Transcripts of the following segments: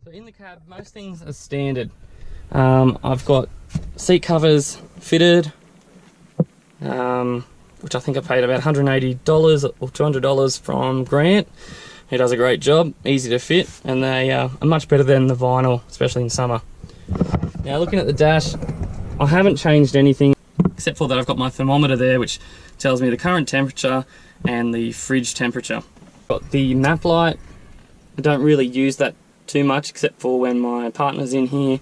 So in the cab, most things are standard. I've got seat covers fitted, which I think I paid about $180 or $200 from Grant, who does a great job, easy to fit, and they are much better than the vinyl, especially in summer. Now looking at the dash, I haven't changed anything, except for that I've got my thermometer there, which tells me the current temperature and the fridge temperature. Got the map light. I don't really use that too much, except for when my partner's in here.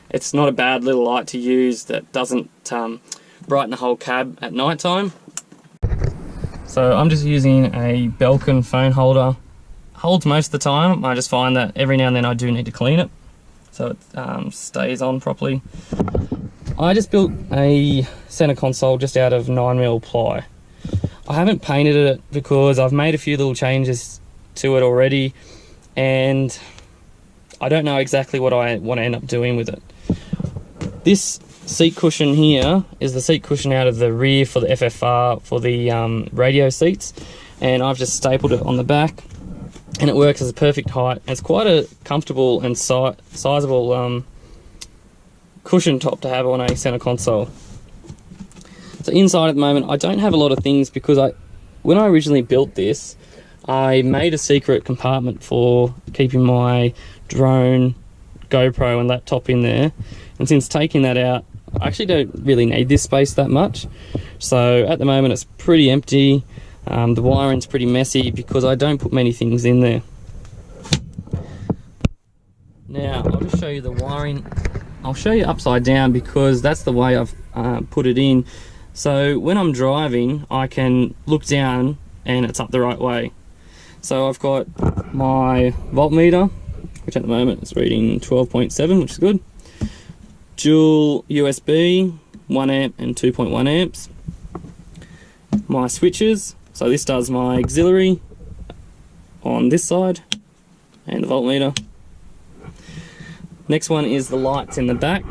It's not a bad little light to use that doesn't brighten the whole cab at night time. So I'm just using a Belkin phone holder. Holds most of the time. I just find that every now and then I do need to clean it, so it stays on properly. I just built a center console just out of 9mm ply. I haven't painted it because I've made a few little changes to it already, and I don't know exactly what I want to end up doing with it. This seat cushion here is the seat cushion out of the rear for the FFR for the radio seats, and I've just stapled it on the back, and it works as a perfect height. It's quite a comfortable and sizable cushion top to have on a center console. So inside at the moment I don't have a lot of things, because when I originally built this, I made a secret compartment for keeping my drone, GoPro and laptop in there, and since taking that out, I actually don't really need this space that much. So at the moment it's pretty empty. The wiring's pretty messy because I don't put many things in there. Now I'll just show you the wiring. I'll show you upside down because that's the way I've put it in. So when I'm driving, I can look down and it's up the right way. So I've got my voltmeter, which at the moment is reading 12.7, which is good. Dual USB, 1 amp and 2.1 amps. My switches, so this does my auxiliary on this side, and the voltmeter. Next one is the lights in the back,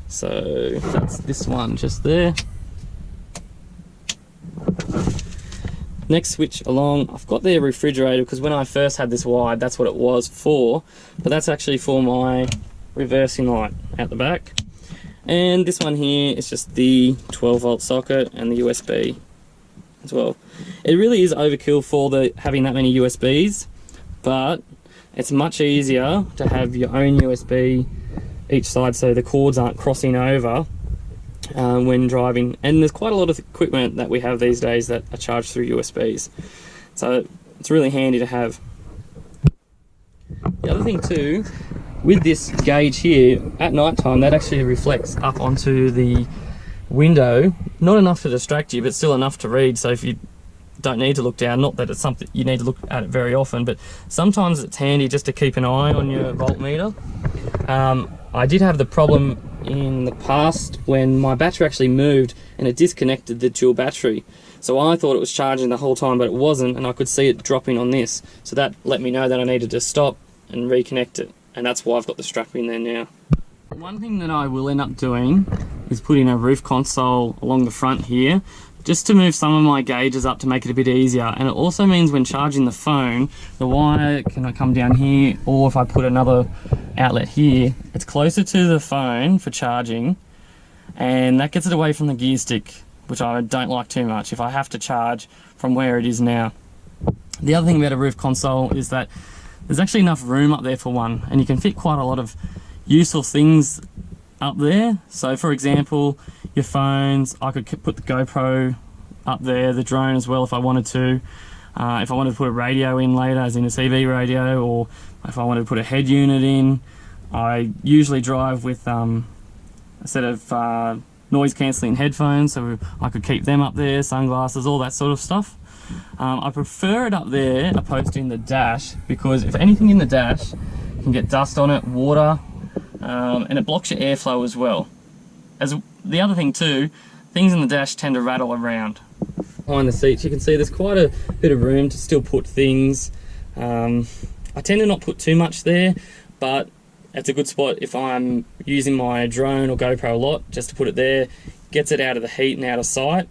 so that's this one just there. Next switch along, I've got the refrigerator, because when I first had this wired, that's what it was for, but that's actually for my reversing light at the back. And this one here is just the 12-volt socket and the USB as well. It really is overkill for having that many USBs, but it's much easier to have your own USB each side so the cords aren't crossing over when driving. And there's quite a lot of equipment that we have these days that are charged through USBs, so it's really handy to have. The other thing too, with this gauge here, at night time that actually reflects up onto the window, not enough to distract you but still enough to read. So if you don't need to look down, not that it's something you need to look at it very often, but sometimes it's handy just to keep an eye on your voltmeter. I did have the problem in the past when my battery actually moved and it disconnected the dual battery. So I thought it was charging the whole time, but it wasn't, and I could see it dropping on this. So that let me know that I needed to stop and reconnect it, and that's why I've got the strap in there now. One thing that I will end up doing is putting a roof console along the front here, just to move some of my gauges up to make it a bit easier. And it also means when charging the phone, the wire can come down here, or if I put another outlet here, it's closer to the phone for charging, and that gets it away from the gear stick, which I don't like too much if I have to charge from where it is now. The other thing about a roof console is that there's actually enough room up there for one, and you can fit quite a lot of useful things up there. So for example, your phones, I could put the GoPro up there, the drone as well if I wanted to. If I wanted to put a radio in later, as in a CV radio, or if I wanted to put a head unit in. I usually drive with a set of noise cancelling headphones, so I could keep them up there, sunglasses, all that sort of stuff. I prefer it up there opposed to in the dash, because if anything in the dash can get dust on it, water, and it blocks your airflow as well. As the other thing too, things in the dash tend to rattle around. Behind the seats you can see there's quite a bit of room to still put things. I tend to not put too much there, but it's a good spot if I'm using my drone or GoPro a lot, just to put it there. Gets it out of the heat and out of sight,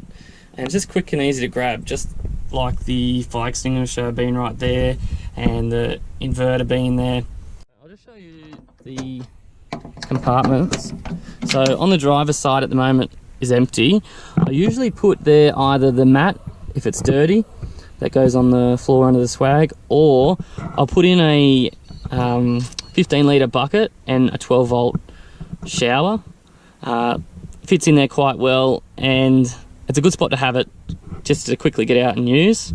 and just quick and easy to grab, just like the fire extinguisher being right there and the inverter being there. I'll just show you the compartments. So on the driver's side at the moment is empty. I usually put there either the mat, if it's dirty, that goes on the floor under the swag, or I'll put in a 15 litre bucket and a 12 volt shower. Fits in there quite well, and it's a good spot to have it just to quickly get out and use.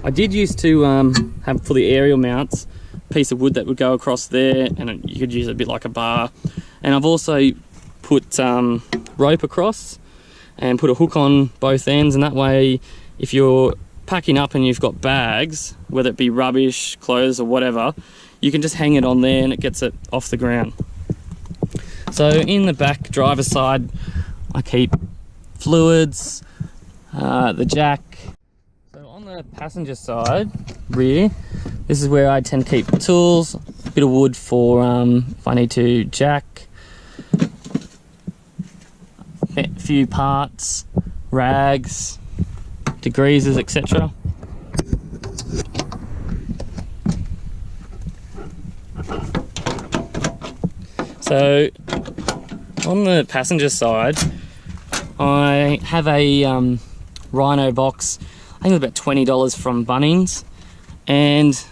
I did used to have, for the aerial mounts, a piece of wood that would go across there, and you could use it a bit like a bar. And I've also put rope across and put a hook on both ends, and that way if you're packing up and you've got bags, whether it be rubbish, clothes or whatever, you can just hang it on there and it gets it off the ground. So in the back driver's side, I keep fluids, the jack. So on the passenger side, rear, this is where I tend to keep tools, a bit of wood for if I need to jack, a few parts, rags, degreasers, etc. So on the passenger side, I have a Rhino Box. I think it's about $20 from Bunnings, and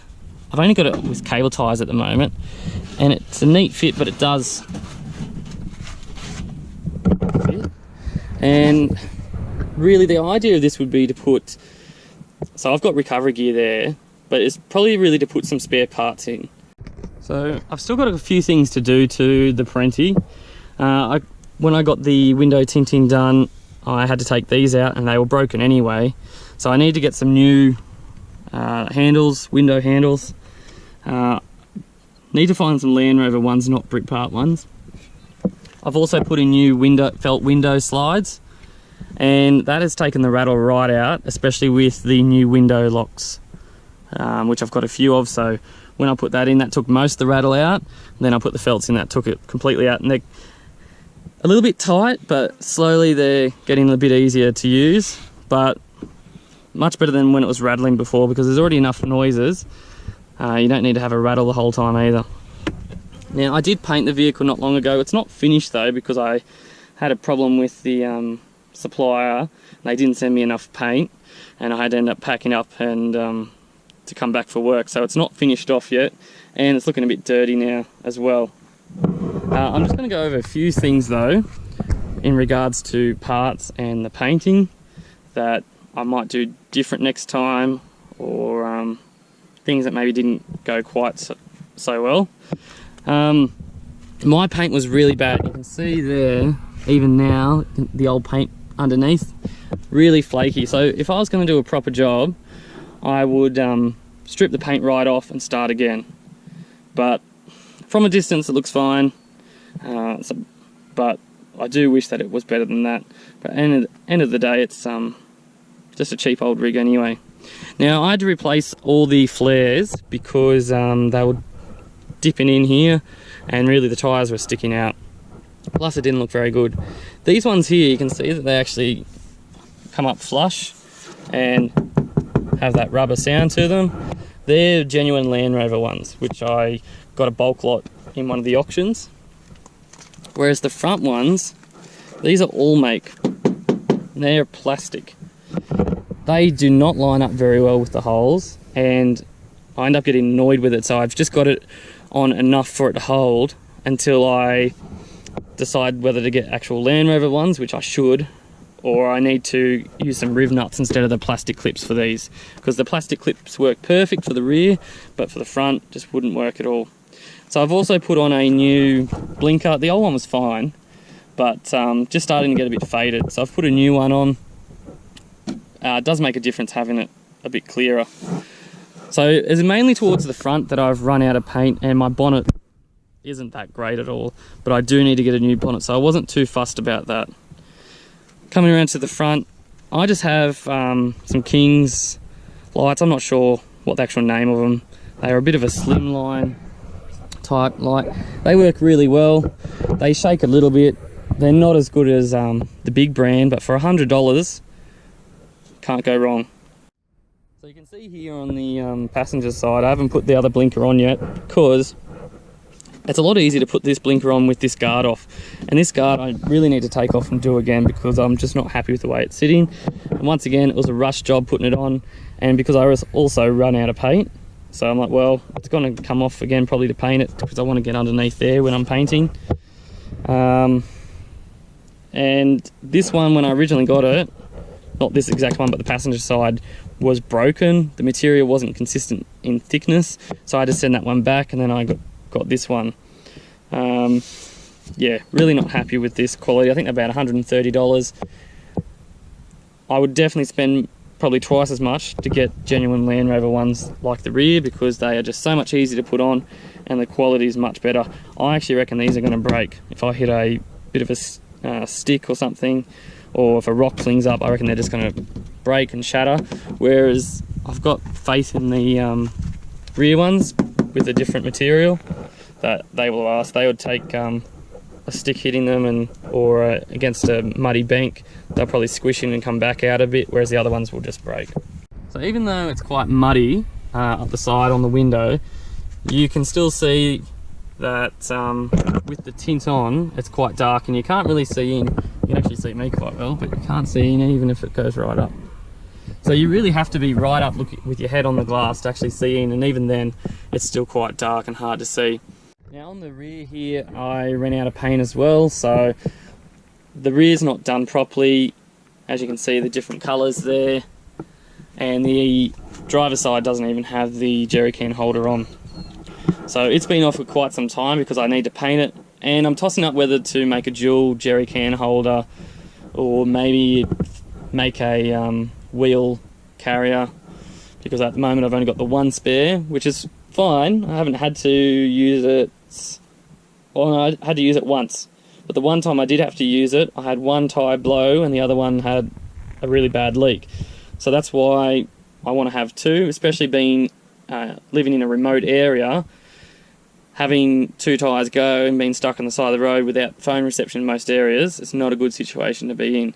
I've only got it with cable ties at the moment, and it's a neat fit, but it does fit. And really the idea of this would be to put, so I've got recovery gear there, but it's probably really to put some spare parts in. So I've still got a few things to do to the Perentie. When I got the window tinting done, I had to take these out and they were broken anyway. So I need to get some new handles, window handles. Need to find some Land Rover ones, not brick part ones. I've also put in new felt window slides, and that has taken the rattle right out, especially with the new window locks, which I've got a few of. So when I put that in, that took most of the rattle out. And then I put the felts in, that took it completely out. And they're a little bit tight, but slowly they're getting a bit easier to use. But much better than when it was rattling before, because there's already enough noises. You don't need to have a rattle the whole time either. Now, I did paint the vehicle not long ago. It's not finished though, because I had a problem with the supplier. They didn't send me enough paint, and I had to end up packing up and to come back for work. So it's not finished off yet, and it's looking a bit dirty now as well. I'm just going to go over a few things though in regards to parts and the painting that I might do different next time, or things that maybe didn't go quite so well. My paint was really bad. You can see there, even now, the old paint underneath, really flaky. So if I was going to do a proper job, I would strip the paint right off and start again. But from a distance it looks fine, but I do wish that it was better than that. But at the end of the day, it's just a cheap old rig anyway. Now, I had to replace all the flares because they were dipping in here, and really the tyres were sticking out. Plus it didn't look very good. These ones here, you can see that they actually come up flush and have that rubber sound to them. They're genuine Land Rover ones, which I got a bulk lot in one of the auctions. Whereas the front ones, these are all make. They're plastic. They do not line up very well with the holes, and I end up getting annoyed with it. So I've just got it on enough for it to hold until I decide whether to get actual Land Rover ones, which I should, or I need to use some riv nuts instead of the plastic clips for these, because the plastic clips work perfect for the rear, but for the front just wouldn't work at all. So I've also put on a new blinker. The old one was fine, but just starting to get a bit faded, so I've put a new one on. It does make a difference having it a bit clearer. So it's mainly towards the front that I've run out of paint, and my bonnet isn't that great at all, but I do need to get a new bonnet, so I wasn't too fussed about that. Coming around to the front, I just have some King's lights. I'm not sure what the actual name of them. They are a bit of a slimline type light. They work really well. They shake a little bit. They're not as good as the big brand, but for $100, can't go wrong. So you can see here on the passenger side, I haven't put the other blinker on yet because it's a lot easier to put this blinker on with this guard off. And this guard I really need to take off and do again because I'm just not happy with the way it's sitting. And once again, it was a rush job putting it on, and because I was also run out of paint. So I'm like, well, it's going to come off again probably to paint it because I want to get underneath there when I'm painting. And this one, when I originally got it, not this exact one, but the passenger side was broken. The material wasn't consistent in thickness, so I had to send that one back, and then I got this one. Yeah, really not happy with this quality. I think about $130. I would definitely spend probably twice as much to get genuine Land Rover ones like the rear because they are just so much easier to put on and the quality is much better. I actually reckon these are going to break if I hit a bit of a stick or something, or if a rock flings up. I reckon they're just going to break and shatter, whereas I've got faith in the rear ones with a different material that they will last. They would take a stick hitting them or against a muddy bank, they'll probably squish in and come back out a bit, whereas the other ones will just break. So even though it's quite muddy up the side on the window, you can still see that with the tint on, it's quite dark and you can't really see in. You can actually see me quite well, but you can't see in even if it goes right up. So you really have to be right up looking with your head on the glass to actually see in, and even then it's still quite dark and hard to see. Now on the rear here, I ran out of paint as well, so the rear's not done properly. As you can see, the different colours there, and the driver's side doesn't even have the jerry can holder on. So it's been off for quite some time because I need to paint it, and I'm tossing up whether to make a dual jerry can holder or maybe make a wheel carrier, because at the moment I've only got the one spare, which is fine. I haven't had to use it. Well, I had to use it once, but the one time I did have to use it, I had one tyre blow and the other one had a really bad leak. So that's why I want to have two, especially being living in a remote area. Having two tyres go and being stuck on the side of the road without phone reception in most areas, it's not a good situation to be in.